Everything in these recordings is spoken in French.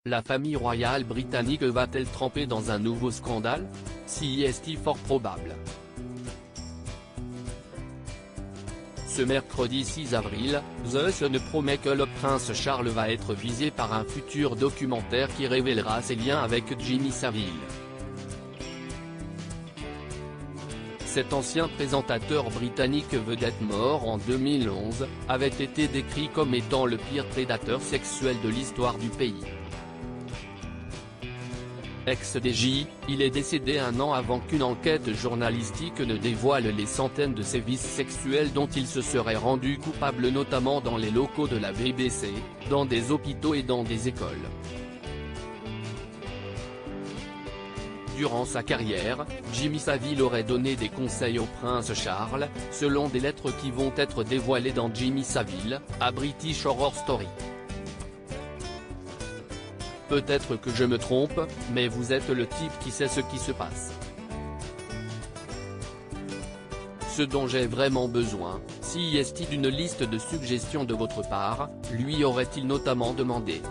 La famille royale britannique va-t-elle tremper dans un nouveau scandale? Si est-il fort probable. Ce mercredi 6 avril, The Sun promet que le prince Charles va être visé par un futur documentaire qui révélera ses liens avec Jimmy Savile. Cet ancien présentateur britannique vedette mort en 2011, avait été décrit comme étant le pire prédateur sexuel de l'histoire du pays. Ex-DJ, il est décédé un an avant qu'une enquête journalistique ne dévoile les centaines de sévices sexuels dont il se serait rendu coupable, notamment dans les locaux de la BBC, dans des hôpitaux et dans des écoles. Durant sa carrière, Jimmy Savile aurait donné des conseils au prince Charles, selon des lettres qui vont être dévoilées dans Jimmy Savile, à British Horror Story. Peut-être que je me trompe, mais vous êtes le type qui sait ce qui se passe. Ce dont j'ai vraiment besoin, si est-il d'une liste de suggestions de votre part, lui aurait-il notamment demandé.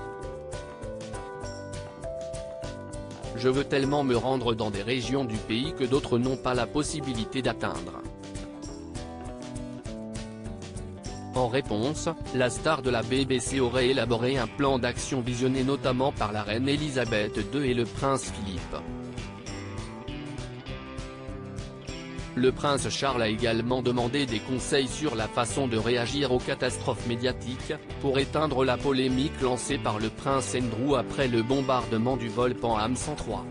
Je veux tellement me rendre dans des régions du pays que d'autres n'ont pas la possibilité d'atteindre. En réponse, la star de la BBC aurait élaboré un plan d'action visionné notamment par la reine Elisabeth II et le prince Philippe. Le prince Charles a également demandé des conseils sur la façon de réagir aux catastrophes médiatiques, pour éteindre la polémique lancée par le prince Andrew après le bombardement du vol Pan Am 103.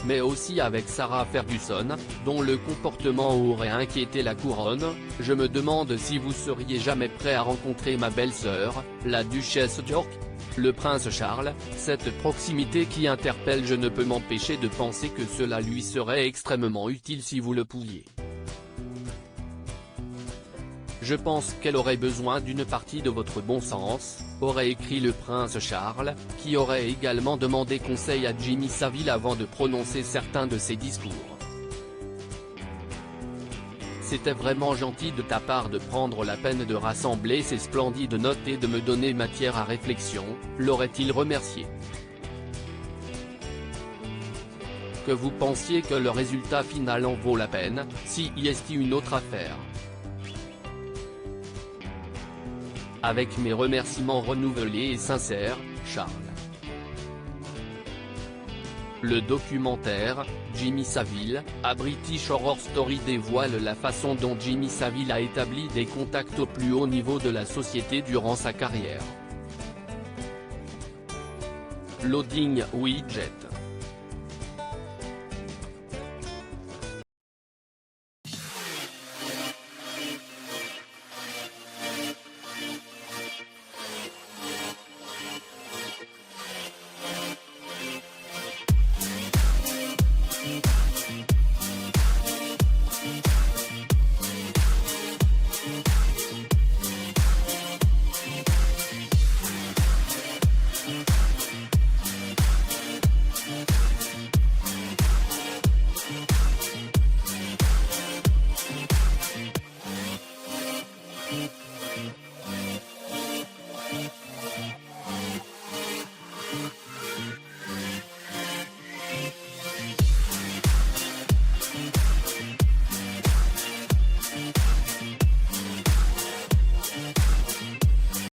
Mais aussi avec Sarah Ferguson, dont le comportement aurait inquiété la couronne. Je me demande si vous seriez jamais prêt à rencontrer ma belle-sœur, la duchesse d'York. Le prince Charles, cette proximité qui interpelle, je ne peux m'empêcher de penser que cela lui serait extrêmement utile si vous le pouviez. Je pense qu'elle aurait besoin d'une partie de votre bon sens, aurait écrit le prince Charles, qui aurait également demandé conseil à Jimmy Savile avant de prononcer certains de ses discours. C'était vraiment gentil de ta part de prendre la peine de rassembler ces splendides notes et de me donner matière à réflexion, l'aurait-il remercié. Que vous pensiez que le résultat final en vaut la peine, si y est une autre affaire. Avec mes remerciements renouvelés et sincères, Charles. Le documentaire, Jimmy Savile, à British Horror Story dévoile la façon dont Jimmy Savile a établi des contacts au plus haut niveau de la société durant sa carrière. Loading Widget.